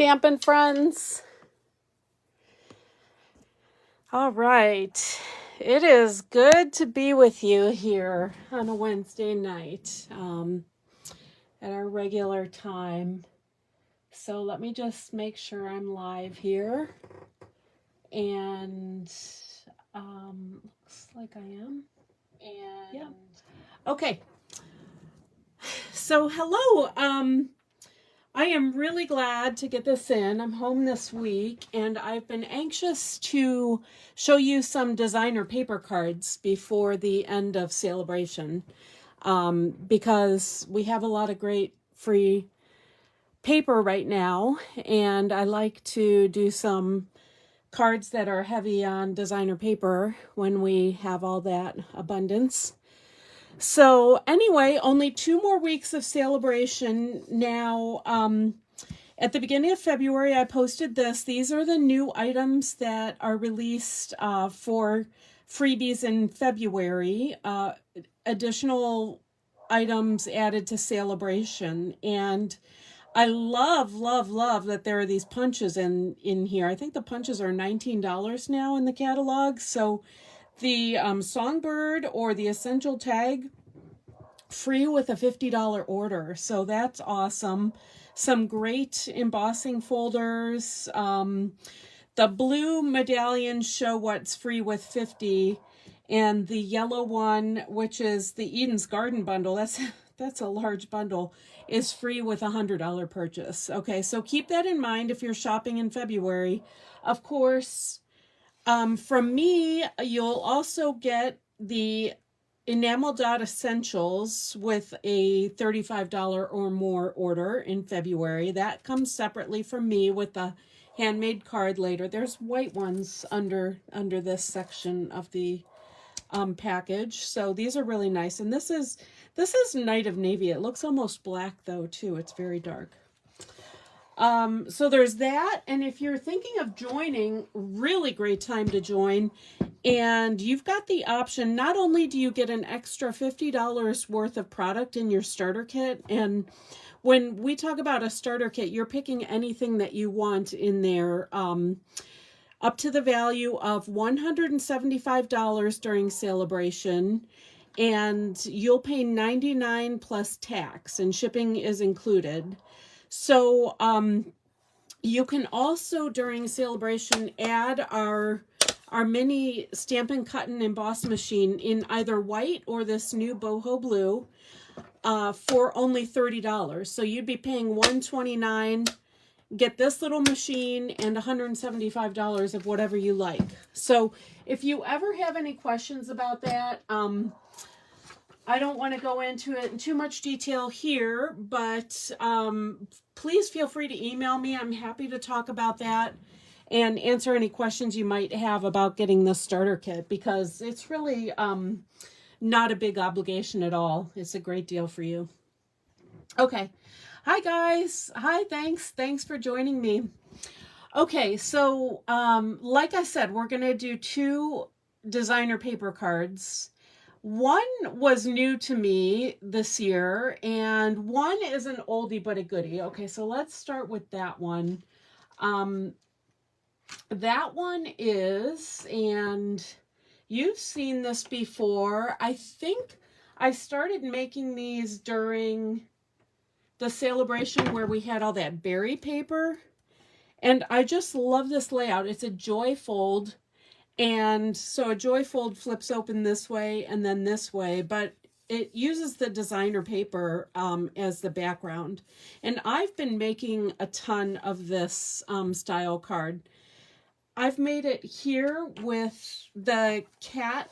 Stampin' Friends. All right. It is good to be with you here on a Wednesday night at our regular time. So let me just make sure I'm live here. And looks like I am. And yeah. Okay. So hello. I am really glad to get this in. I'm home this week, and I've been anxious to show you some designer paper cards before the end of Celebration, because we have a lot of great free paper right now, and I like to do some cards that are heavy on designer paper when we have all that abundance. So anyway, only 2 more weeks of Celebration now. At the beginning of February, I posted this. These are the new items that are released for freebies in February. Additional items added to Celebration. And I love that there are these punches in here. I think the punches are $19 now in the catalog. So the Songbird or the Essential Tag, free with a $50 order. So that's awesome. Some great embossing folders. The blue medallions show what's free with 50, and the yellow one, which is the Eden's Garden bundle, that's a large bundle, is free with a $100 purchase. Okay, so keep that in mind if you're shopping in February. Of course, from me, you'll also get the Enamel Dot Essentials with a $35 or more order in February. That comes separately from me with the handmade card later. There's white ones under this section of the package. So these are really nice. And this is Night of Navy. It looks almost black though too. It's very dark. So there's that. And if you're thinking of joining, really great time to join. And you've got the option, not only do you get an extra $50 worth of product in your starter kit, and when we talk about a starter kit, you're picking anything that you want in there, up to the value of $175 during Celebration, and you'll pay $99 plus tax, and shipping is included. So you can also, during Celebration, add our mini Stampin' Cut and Emboss machine in either white or this new boho blue for only $30. So you'd be paying $129, get this little machine, and $175 of whatever you like. So if you ever have any questions about that, I don't want to go into it in too much detail here, but please feel free to email me. I'm happy to talk about that and answer any questions you might have about getting the starter kit, because it's really not a big obligation at all. It's a great deal for you. Okay. Hi, guys. Hi, thanks for joining me. Okay, so like I said, we're going to do 2 designer paper cards. One was new to me this year, and one is an oldie but a goodie. Okay, so let's start with that one. That one is, and you've seen this before, I think I started making these during the Celebration where we had all that berry paper, and I just love this layout. It's a joy fold. And so a joy fold flips open this way and then this way, but it uses the designer paper as the background. And I've been making a ton of this style card. I've made it here with the cat,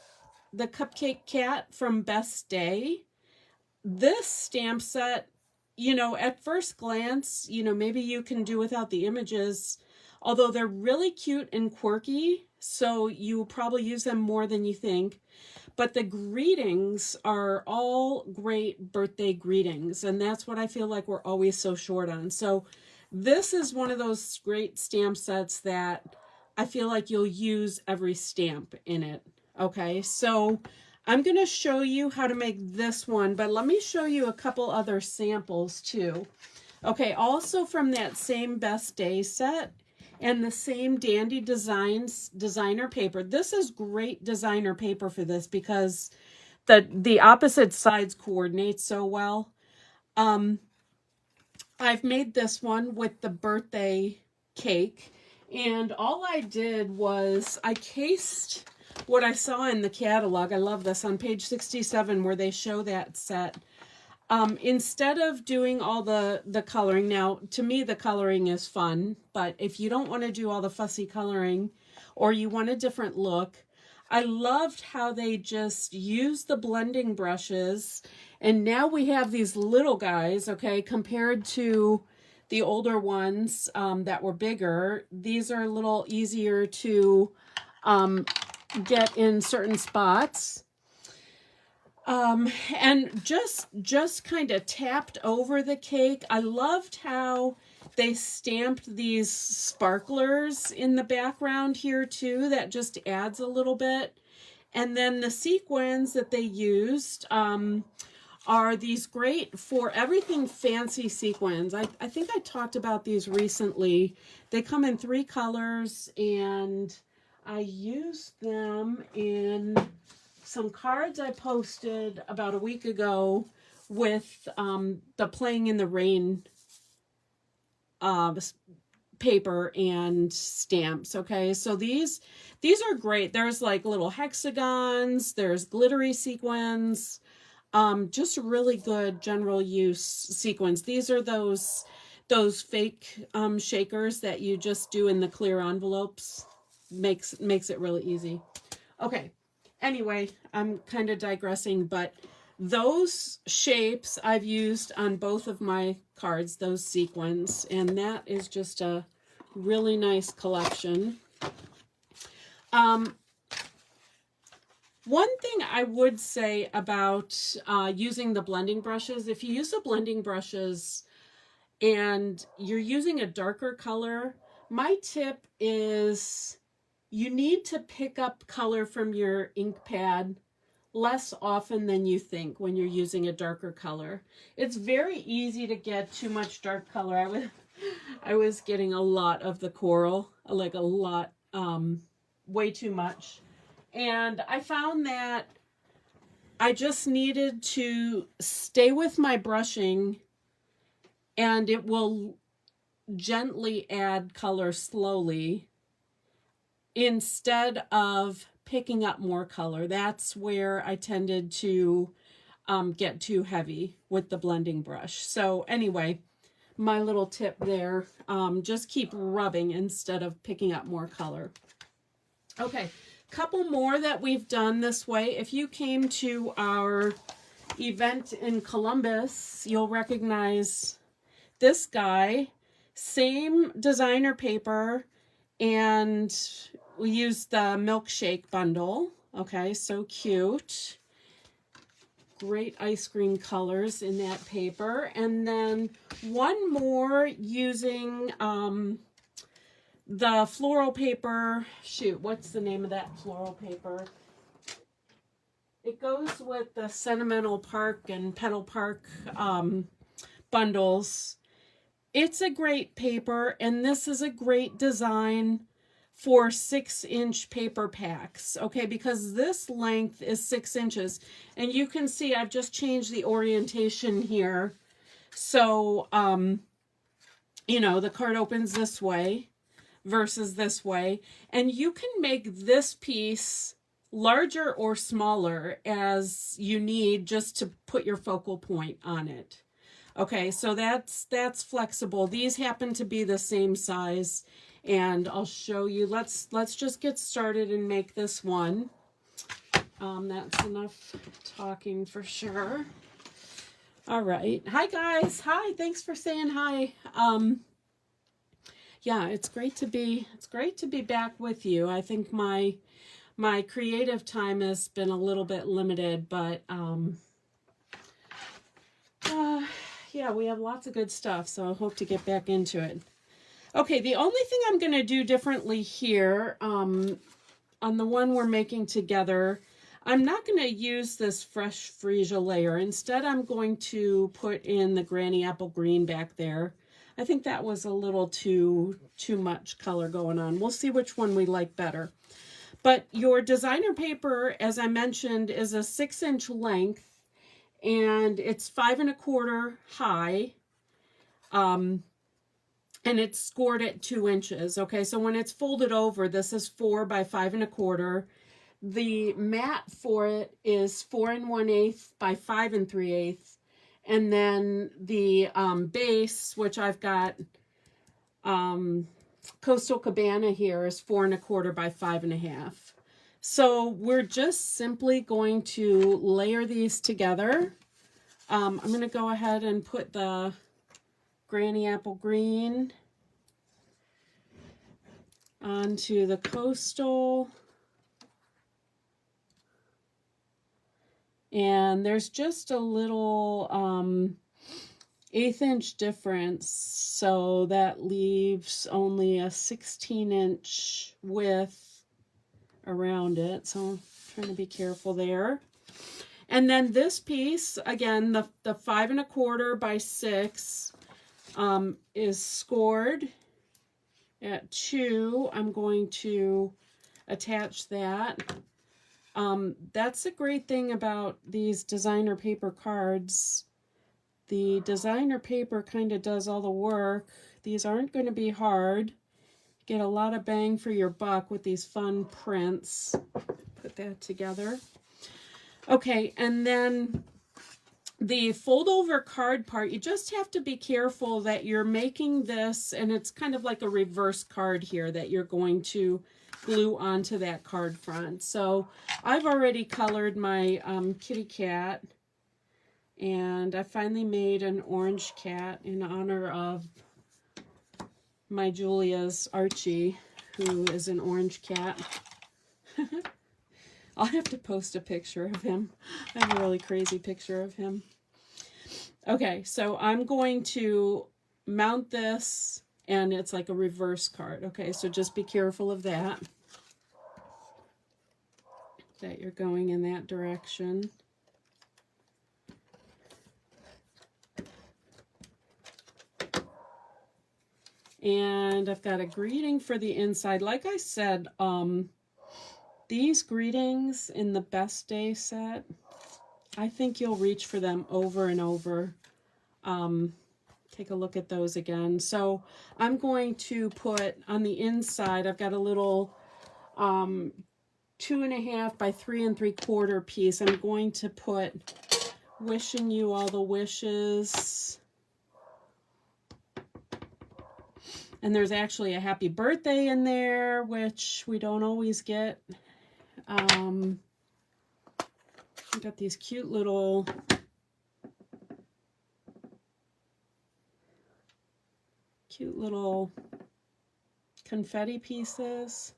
the cupcake cat from Best Day. This stamp set, you know, at first glance, you know, maybe you can do without the images, although they're really cute and quirky. So you will probably use them more than you think. But the greetings are all great birthday greetings. And that's what I feel like we're always so short on. So this is one of those great stamp sets that I feel like you'll use every stamp in it. Okay, so I'm going to show you how to make this one. But let me show you a couple other samples too. Okay, also from that same Best Day set and the same Dandy Designs designer paper. This is great designer paper for this because the opposite sides coordinate so well. I've made this one with the birthday cake, and all I did was I cased what I saw in the catalog. I love this on page 67 where they show that set. Instead of doing all the coloring, now to me the coloring is fun, but if you don't want to do all the fussy coloring or you want a different look, I loved how they just used the blending brushes, and now we have these little guys, okay, compared to the older ones that were bigger. These are a little easier to get in certain spots. And just kind of tapped over the cake. I loved how they stamped these sparklers in the background here too. That just adds a little bit. And then the sequins that they used are these great for everything fancy sequins. I think I talked about these recently. They come in 3 colors, and I used them in some cards I posted about a week ago with the Playing in the Rain paper and stamps. Okay, so these are great. There's like little hexagons, there's glittery sequins, just really good general use sequins. These are those fake shakers that you just do in the clear envelopes. Makes it really easy. Okay. Anyway, I'm kind of digressing, but those shapes I've used on both of my cards, those sequins, and that is just a really nice collection. One thing I would say about using the blending brushes, if you use the blending brushes and you're using a darker color, my tip is you need to pick up color from your ink pad less often than you think when you're using a darker color. It's very easy to get too much dark color. I was getting a lot of the coral, like a lot, way too much. And I found that I just needed to stay with my brushing, and it will gently add color slowly instead of picking up more color. That's where I tended to get too heavy with the blending brush. So anyway, my little tip there, just keep rubbing instead of picking up more color. Okay, couple more that we've done this way. If you came to our event in Columbus, you'll recognize this guy. Same designer paper, and we used the milkshake bundle. Okay, so cute. Great ice cream colors in that paper. And then one more using the floral paper. Shoot, what's the name of that floral paper? It goes with the Sentimental Park and Petal Park bundles. It's a great paper, and this is a great design for 6-inch paper packs, okay, because this length is 6 inches, and you can see I've just changed the orientation here. So, you know, the card opens this way versus this way, and you can make this piece larger or smaller as you need just to put your focal point on it. Okay, so that's flexible. These happen to be the same size, and I'll show you. Let's just get started and make this one. That's enough talking for sure. All right. Hi guys. Hi. Thanks for saying hi. Yeah, it's great to be back with you. I think my creative time has been a little bit limited, but yeah, we have lots of good stuff, so I hope to get back into it. Okay, the only thing I'm going to do differently here, on the one we're making together, I'm not going to use this fresh freesia layer. Instead, I'm going to put in the Granny Apple Green back there. I think that was a little too much color going on. We'll see which one we like better. But your designer paper, as I mentioned, is a 6-inch length, and it's 5 1/4 high. And it's scored at 2 inches. Okay, so when it's folded over, this is 4 by 5 1/4. The mat for it is 4 1/8 by 5 3/8. And then the base, which I've got Coastal Cabana here, is 4 1/4 by 5 1/2. So we're just simply going to layer these together. I'm going to go ahead and put the Granny Apple Green onto the Coastal. And there's just a little 1/8 inch difference, so that leaves only a 16-inch width around it. So I'm trying to be careful there. And then this piece, again, the 5 1/4 by 6 is scored at 2. I'm going to attach that. That's a great thing about these designer paper cards. The designer paper kind of does all the work. These aren't going to be hard. Get a lot of bang for your buck with these fun prints. Put that together. Okay, and then the fold over card part, you just have to be careful that you're making this, and it's kind of like a reverse card here that you're going to glue onto that card front. So I've already colored my kitty cat, and I finally made an orange cat in honor of my Julia's Archie, who is an orange cat. I'll have to post a picture of him. I have a really crazy picture of him. Okay, so I'm going to mount this, and it's like a reverse card. Okay, so just be careful of that. That you're going in that direction. And I've got a greeting for the inside. Like I said, these greetings in the Best Day set, I think you'll reach for them over and over. Take a look at those again. So I'm going to put on the inside, I've got a little 2 1/2 by 3 3/4 piece. I'm going to put wishing you all the wishes. And there's actually a happy birthday in there, which we don't always get. I've got these cute little confetti pieces.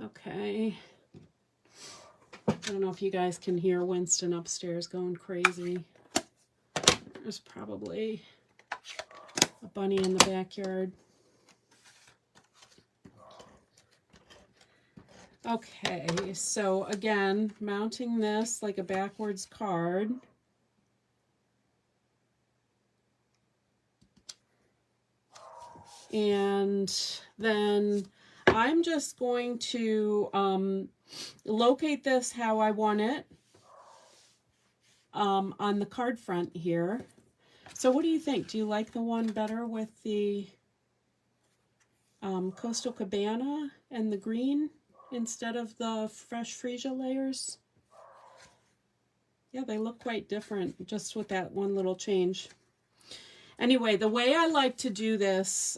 Okay. I don't know if you guys can hear Winston upstairs going crazy. There's probably a bunny in the backyard. Okay, so again, mounting this like a backwards card. And then I'm just going to locate this how I want it on the card front here. So what do you think? Do you like the one better with the Coastal Cabana and the green instead of the fresh freesia layers? Yeah, they look quite different just with that one little change. Anyway, the way I like to do this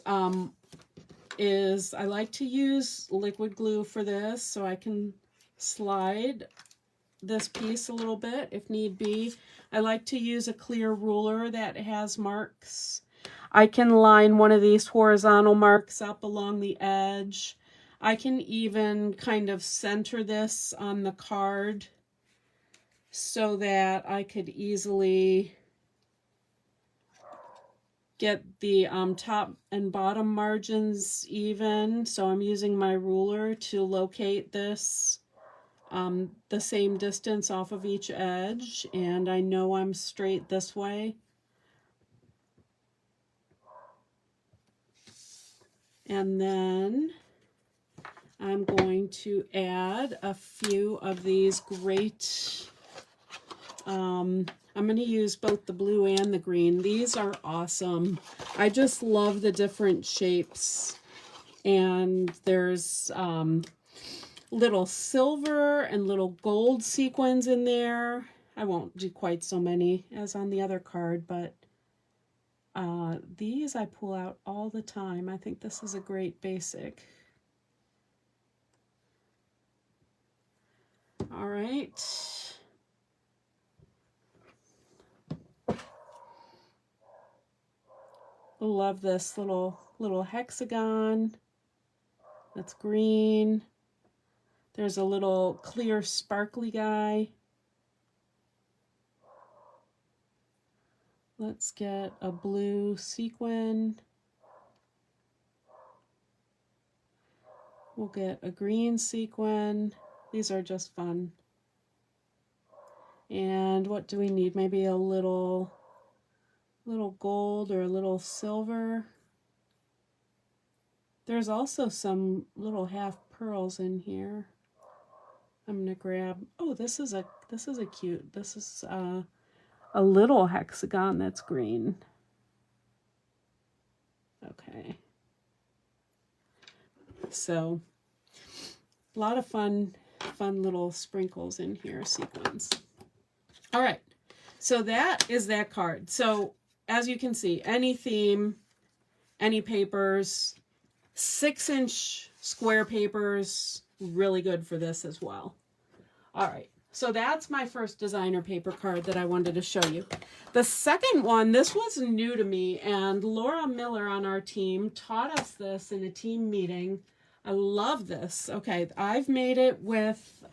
is I like to use liquid glue for this, so I can slide this piece a little bit if need be. I like to use a clear ruler that has marks. I can line one of these horizontal marks up along the edge. I can even kind of center this on the card so that I could easily get the top and bottom margins even. So I'm using my ruler to locate this, the same distance off of each edge, and I know I'm straight this way. And then I'm going to add a few of these great, I'm going to use both the blue and the green. These are awesome. I just love the different shapes. And there's little silver and little gold sequins in there. I won't do quite so many as on the other card, but these I pull out all the time. I think this is a great basic. All right. Love this little hexagon. That's green. There's a little clear sparkly guy. Let's get a blue sequin. We'll get a green sequin. These are just fun. And what do we need? Maybe a little gold or a little silver. There's also some little half pearls in here. I'm gonna grab, oh, this is a cute, this is a little hexagon that's green. Okay. So a lot of fun little sprinkles in here, sequins. All right, so that is that card. So as you can see, any theme, any papers, 6-inch square papers, really good for this as well. All right, so that's my first designer paper card that I wanted to show you. The second one, this was new to me, and Laura Miller on our team taught us this in a team meeting. I love this. Okay, I've made it with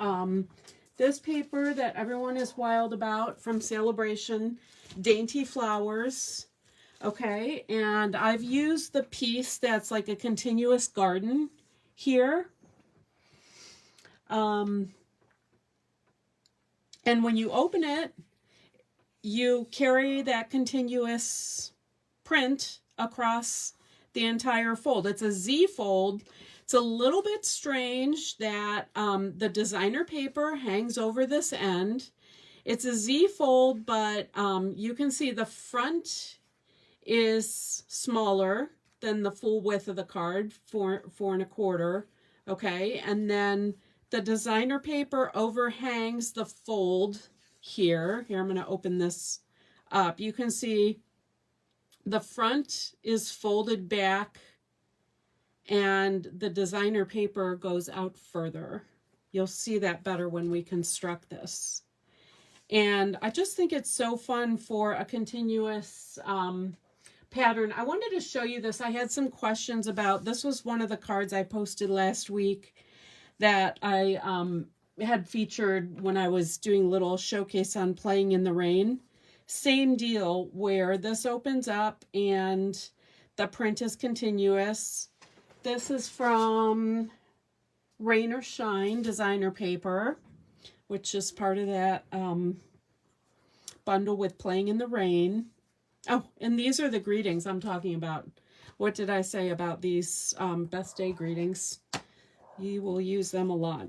this paper that everyone is wild about from Celebration, Dainty Flowers. Okay, and I've used the piece that's like a continuous garden here. And when you open it, you carry that continuous print across the entire fold. It's a Z fold. It's a little bit strange that the designer paper hangs over this end. It's a Z fold, but you can see the front is smaller than the full width of the card, 4 1/4. Okay, and then the designer paper overhangs the fold here. Here, I'm going to open this up. You can see the front is folded back and the designer paper goes out further. You'll see that better when we construct this. And I just think it's so fun for a continuous pattern. I wanted to show you this. I had some questions about, this was one of the cards I posted last week that I had featured when I was doing a little showcase on Playing in the Rain. Same deal, where this opens up and the print is continuous. This is from Rain or Shine designer paper, which is part of that bundle with Playing in the Rain. Oh, and these are the greetings I'm talking about. What did I say about these best day greetings? You will use them a lot.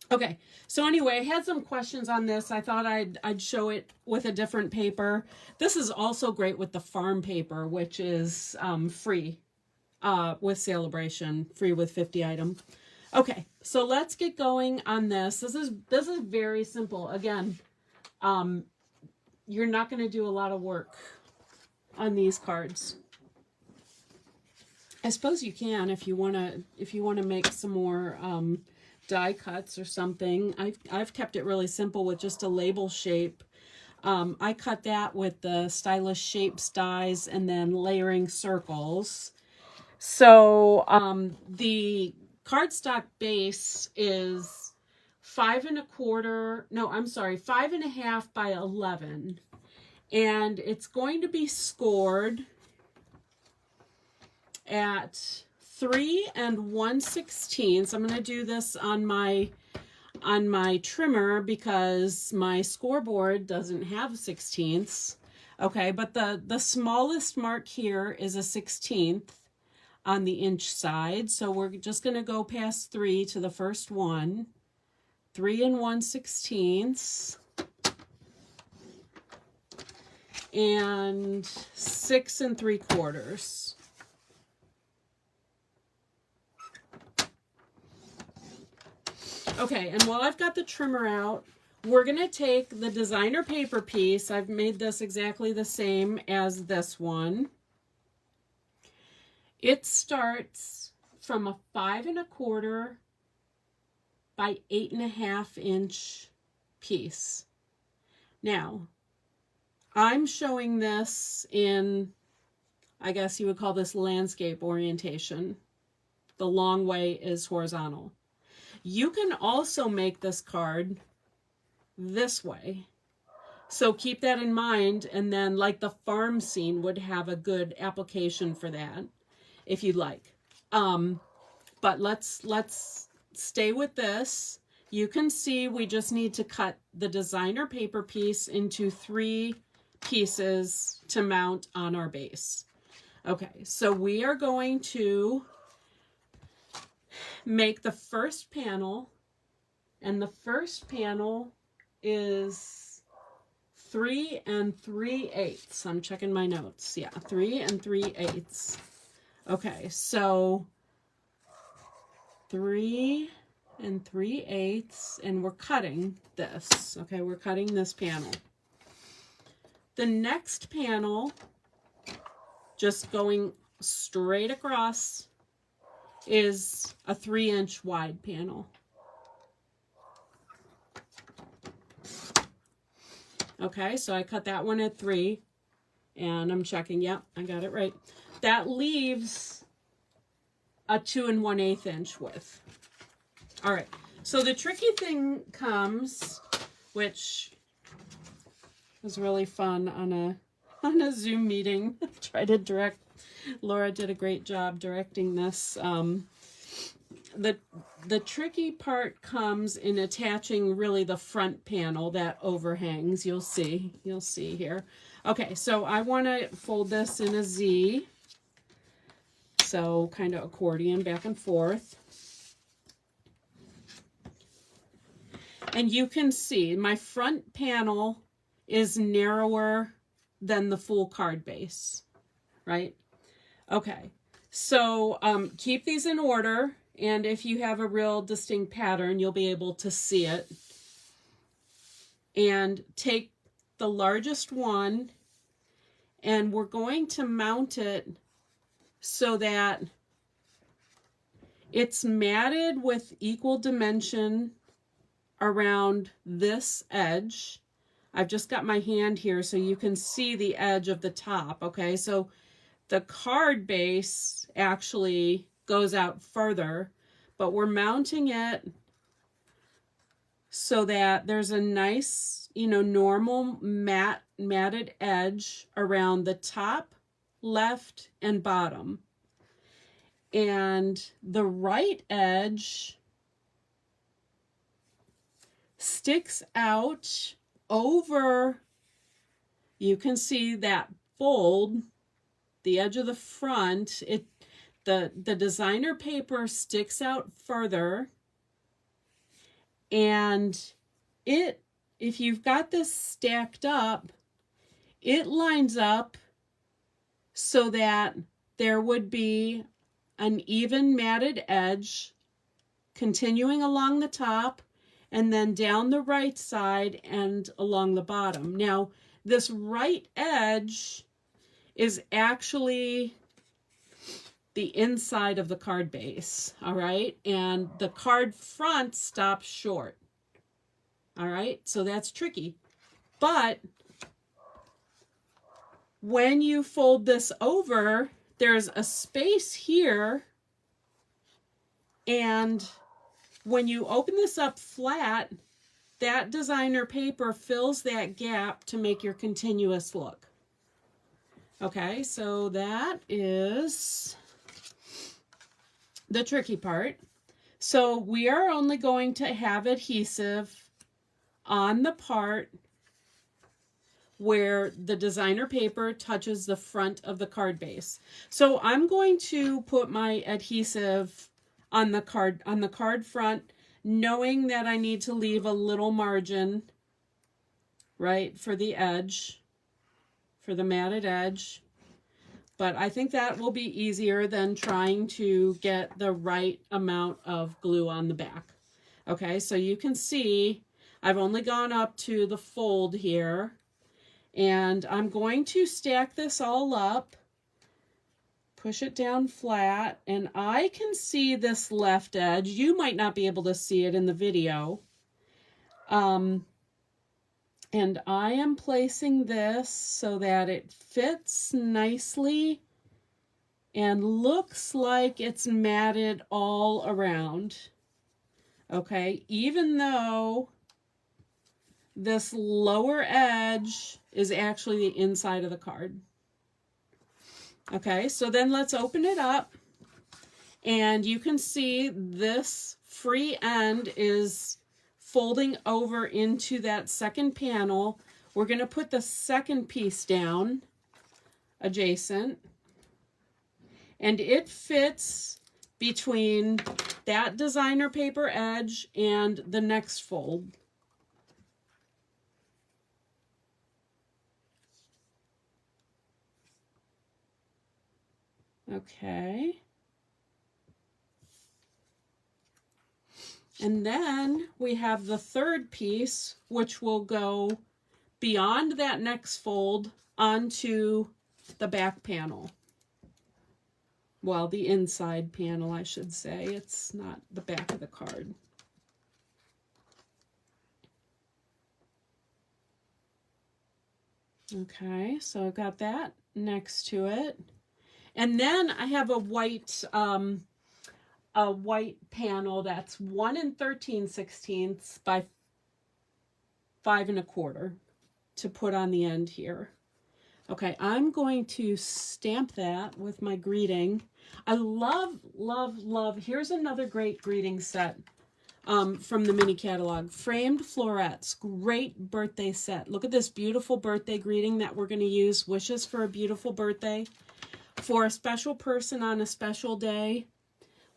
Okay, so anyway, I had some questions on this. I thought I'd show it with a different paper. This is also great with the farm paper, which is free with Celebration, free with 50 item. Okay, so let's get going on this. This is very simple. Again, you're not going to do a lot of work on these cards. I suppose you can if you want to make some more die cuts or something. I've kept it really simple with just a label shape. I cut that with the Stylish Shapes dies and then layering circles. So the cardstock base is 5 1/2 by 11, and it's going to be scored at 3 1/16. I'm going to do this on my trimmer because my scoreboard doesn't have 16ths. Okay, but the smallest mark here is a 16th on the inch side. So we're just going to go past 3 to the first one. 3 1/16 and 6 3/4. Okay, and while I've got the trimmer out, we're going to take the designer paper piece. I've made this exactly the same as this one. It starts from a 5 1/4 by 8 1/2 inch piece. Now, I'm showing this in, I guess you would call this landscape orientation. The long way is horizontal. You can also make this card this way. So keep that in mind, and then like the farm scene would have a good application for that if you'd like. But let's stay with this. You can see we just need to cut the designer paper piece into 3 pieces to mount on our base. Okay, so we are going to make the first panel, and the first panel is 3 3/8. I'm checking my notes. Yeah, 3 3/8. Okay, so 3 3/8, and we're cutting this. Okay, we're cutting this panel. The next panel, just going straight across, is a 3-inch wide panel. Okay, so I cut that one at 3, and I'm checking, yep, I got it right. That leaves a 2 1/8 inch width. All right, so the tricky thing comes, which was really fun on a Zoom meeting. Try to direct. Laura did a great job directing this. The tricky part comes in attaching really the front panel that overhangs. You'll see here. Okay, so I want to fold this in a Z. So kind of accordion back and forth. And you can see my front panel is narrower than the full card base, right? Okay, so keep these in order, and if you have a real distinct pattern, you'll be able to see it. And take the largest one, and we're going to mount it so that it's matted with equal dimension around this edge. I've just got my hand here so you can see the edge of the top, okay? So the card base actually goes out further, but we're mounting it so that there's a nice, normal matted edge around the top, left, and bottom. And the right edge sticks out over, you can see that fold, the edge of the front. The designer paper sticks out further, and if you've got this stacked up, it lines up so that there would be an even matted edge continuing along the top and then down the right side and along the bottom. Now, this right edge is actually the inside of the card base, all right? And the card front stops short, all right? So that's tricky. But when you fold this over, there's a space here, and when you open this up flat, that designer paper fills that gap to make your continuous look. Okay, so that is the tricky part. So we are only going to have adhesive on the part where the designer paper touches the front of the card base. So I'm going to put my adhesive on the card front, knowing that I need to leave a little margin, right, for the edge, for the matted edge. But I think that will be easier than trying to get the right amount of glue on the back. Okay, so you can see I've only gone up to the fold here, and I'm going to stack this all up, push it down flat, and I can see this left edge. You might not be able to see it in the video. And I am placing this so that it fits nicely and looks like it's matted all around. Okay, even though this lower edge is actually the inside of the card. Okay, so then let's open it up, and you can see this free end is folding over into that second panel. We're going to put the second piece down adjacent, and it fits between that designer paper edge and the next fold. Okay. And then we have the third piece, which will go beyond that next fold onto the back panel. Well, the inside panel, I should say. It's not the back of the card. Okay, so I've got that next to it. And then I have a white panel that's 1 13/16 by 5 1/4 to put on the end here. Okay, I'm going to stamp that with my greeting. I love, love, love. Here's another great greeting set from the mini catalog. Framed Florets, great birthday set. Look at this beautiful birthday greeting that we're going to use. Wishes for a beautiful birthday. For a special person on a special day.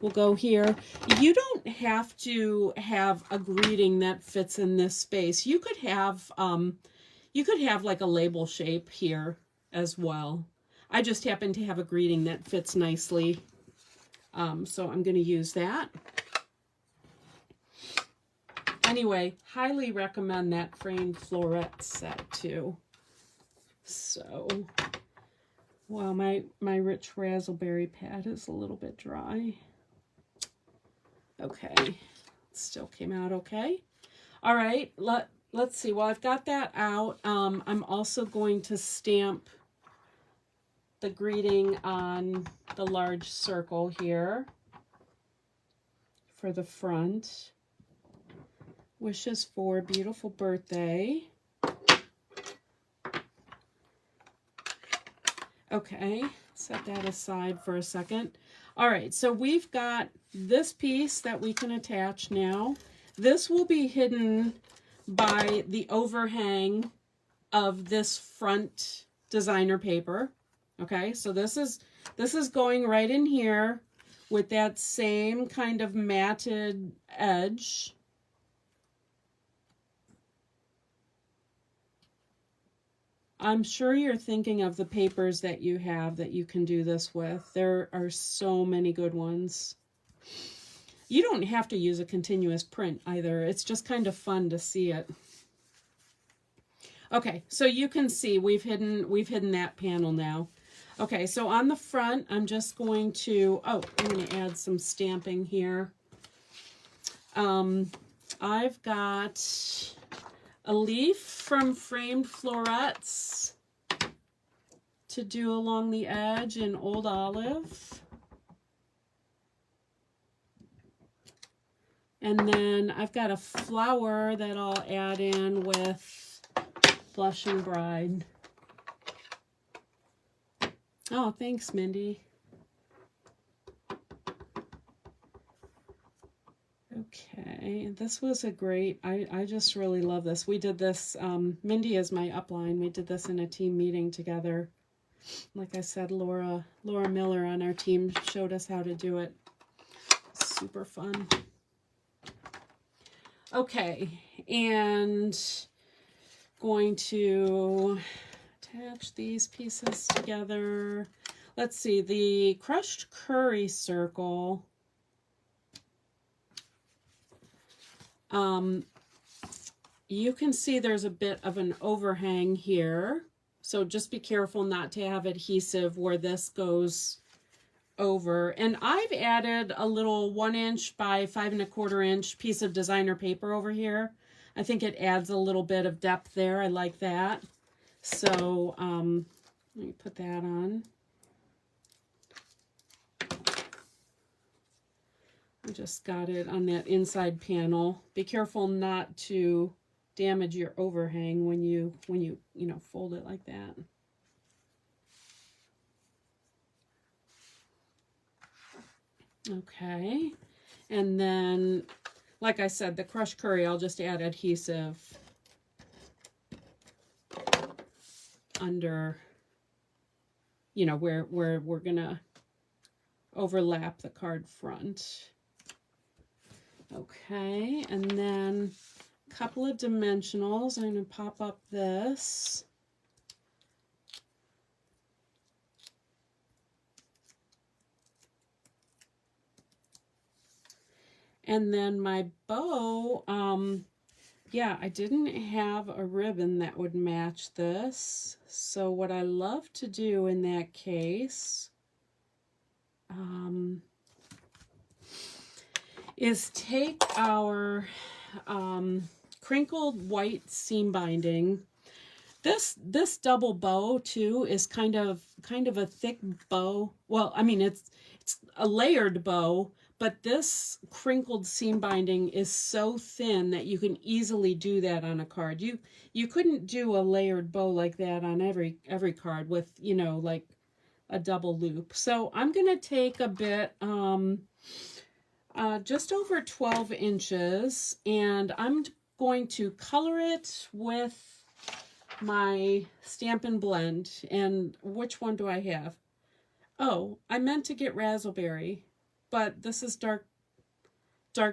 We'll go here. You don't have to have a greeting that fits in this space. You could have like a label shape here as well. I just happen to have a greeting that fits nicely. So I'm going to use that. Anyway, highly recommend that framed floret set too. So, wow, my rich raspberry pad is a little bit dry. Okay, still came out okay. All right, let's see. Well, I've got that out. I'm also going to stamp the greeting on the large circle here for the front. Wishes for a beautiful birthday. Okay, set that aside for a second. All right, so we've got this piece that we can attach now. This will be hidden by the overhang of this front designer paper. Okay, so this is going right in here with that same kind of matted edge. I'm sure you're thinking of the papers that you have that you can do this with. There are so many good ones. You don't have to use a continuous print either. It's just kind of fun to see it. Okay, so you can see we've hidden that panel now. Okay, so on the front, I'm just going to, I'm going to add some stamping here. I've got a leaf from Framed Florets to do along the edge in Old Olive. And then I've got a flower that I'll add in with Blushing Bride. Oh, thanks, Mindy. Okay, this was a great, I just really love this. We did this, Mindy is my upline. We did this in a team meeting together. Like I said, Laura Miller on our team showed us how to do it. Super fun. Okay, and going to attach these pieces together. Let's see, the crushed curry circle. You can see there's a bit of an overhang here. So just be careful not to have adhesive where this goes over. And I've added a little 1 inch by 5 1/4 inch piece of designer paper over here. I think it adds a little bit of depth there. I like that. So let me put that on. I just got it on that inside panel. Be careful not to damage your overhang when you fold it like that. Okay, and then like I said, the crushed curry, I'll just add adhesive under, where we're gonna overlap the card front. Okay, and then a couple of dimensionals. I'm going to pop up this. And then my bow, yeah, I didn't have a ribbon that would match this. So what I love to do in that case is take our crinkled white seam binding. This double bow too is kind of a thick bow. Well, I mean it's a layered bow, but this crinkled seam binding is so thin that you can easily do that on a card. You couldn't do a layered bow like that on every card with, like a double loop. So I'm going to take a bit, just over 12 inches, and I'm going to color it with my Stampin' Blend. And which one do I have? Oh, I meant to get Razzleberry, but this is dark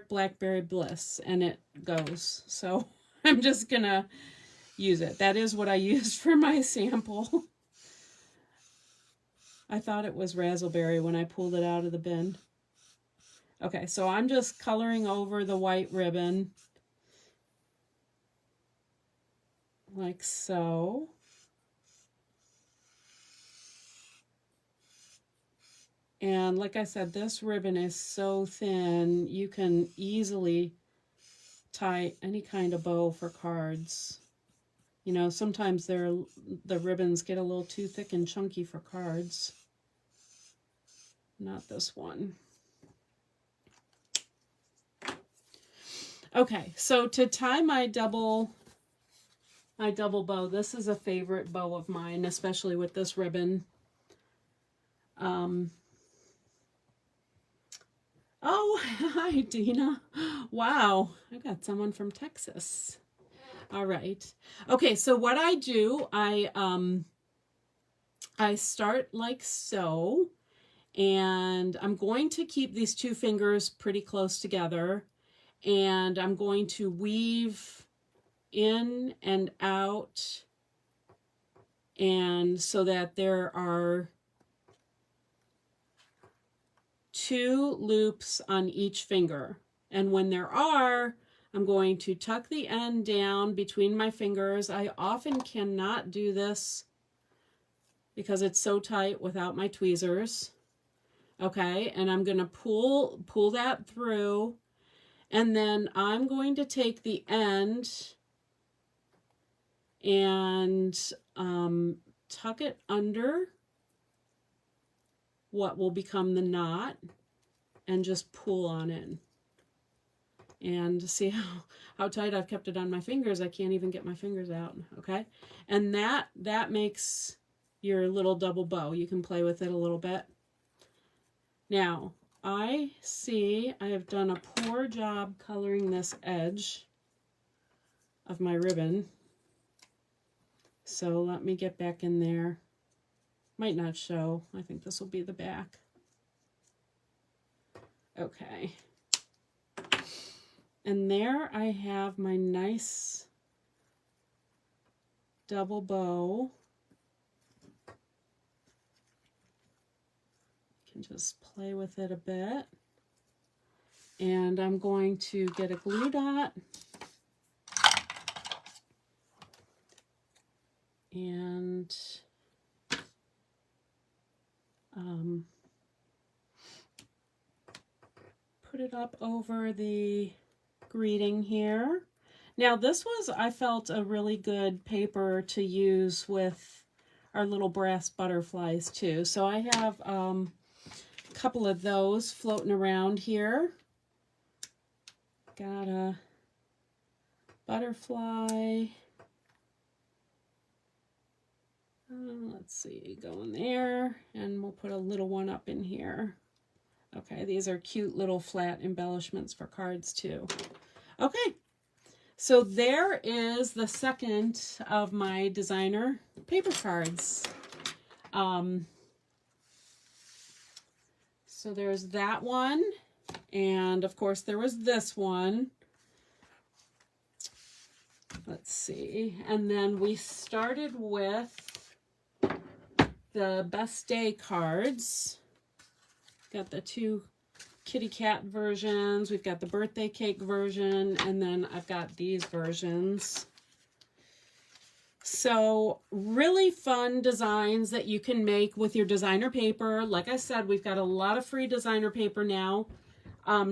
Blackberry Bliss, and it goes. So I'm just gonna use it. That is what I used for my sample. I thought it was Razzleberry when I pulled it out of the bin. Okay, so I'm just coloring over the white ribbon like so. And like I said, this ribbon is so thin, you can easily tie any kind of bow for cards. Sometimes the ribbons get a little too thick and chunky for cards. Not this one. Okay, so to tie my double bow, this is a favorite bow of mine, especially with this ribbon. Oh, hi, Dina. Wow, I got someone from Texas. All right. Okay, so what I do, I start like so, and I'm going to keep these two fingers pretty close together, and I'm going to weave in and out, and so that there are 2 loops on each finger. And when there are, I'm going to tuck the end down between my fingers. I often cannot do this because it's so tight without my tweezers. Okay, and I'm going to pull that through, and then I'm going to take the end and tuck it under what will become the knot and just pull on in. And see how tight I've kept it on my fingers. I can't even get my fingers out. Okay, and that makes your little double bow. You can play with it a little bit. Now I see I have done a poor job coloring this edge of my ribbon. So let me get back in there. Might not show. I think this will be the back. Okay. And there I have my nice double bow. Can just play with it a bit. And I'm going to get a glue dot and put it up over the greeting here. Now this was, I felt, a really good paper to use with our little brass butterflies too. So I have a couple of those floating around here. Got a butterfly. Let's see, go in there, and we'll put a little one up in here. Okay, these are cute little flat embellishments for cards too. Okay, so there is the second of my designer paper cards. So there's that one, and of course there was this one. Let's see, and then we started with the Best Day cards. Got the two kitty cat versions, we've got the birthday cake version, and then I've got these versions. So really fun designs that you can make with your designer paper. Like I said, we've got a lot of free designer paper now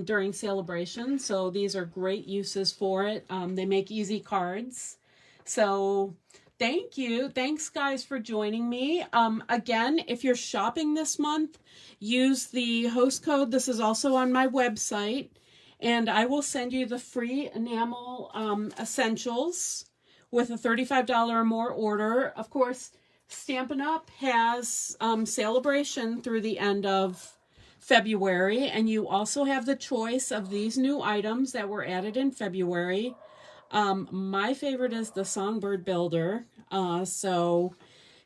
during Celebration, so these are great uses for it. They make easy cards. So thank you. Thanks, guys, for joining me. Again, if you're shopping this month, use the host code. This is also on my website, and I will send you the free enamel essentials with a $35 or more order. Of course, Stampin' Up! Has Celebration through the end of February, and you also have the choice of these new items that were added in February. My favorite is the Songbird Builder, so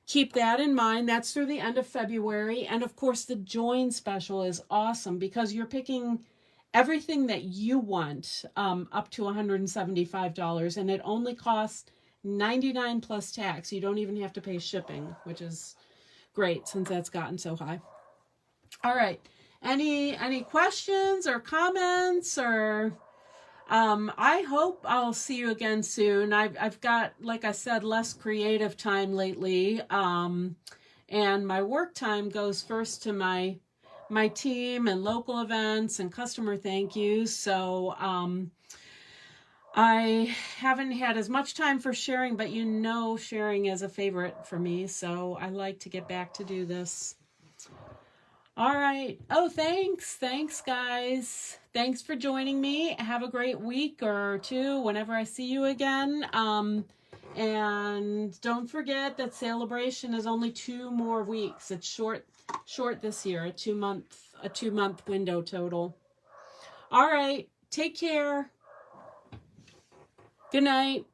keep that in mind. That's through the end of February. And of course, the Join special is awesome because you're picking everything that you want up to $175, and it only costs $99 plus tax. You don't even have to pay shipping, which is great since that's gotten so high. All right, any questions or comments, or I hope I'll see you again soon. I've got, like I said, less creative time lately, and my work time goes first to my team and local events and customer thank yous. So I haven't had as much time for sharing, but you know sharing is a favorite for me, so I like to get back to do this. All right. Oh, thanks, guys. Thanks for joining me. Have a great week or two whenever I see you again. And don't forget that Celebration is only 2 more weeks. It's short this year, a 2-month window total. All right. Take care. Good night.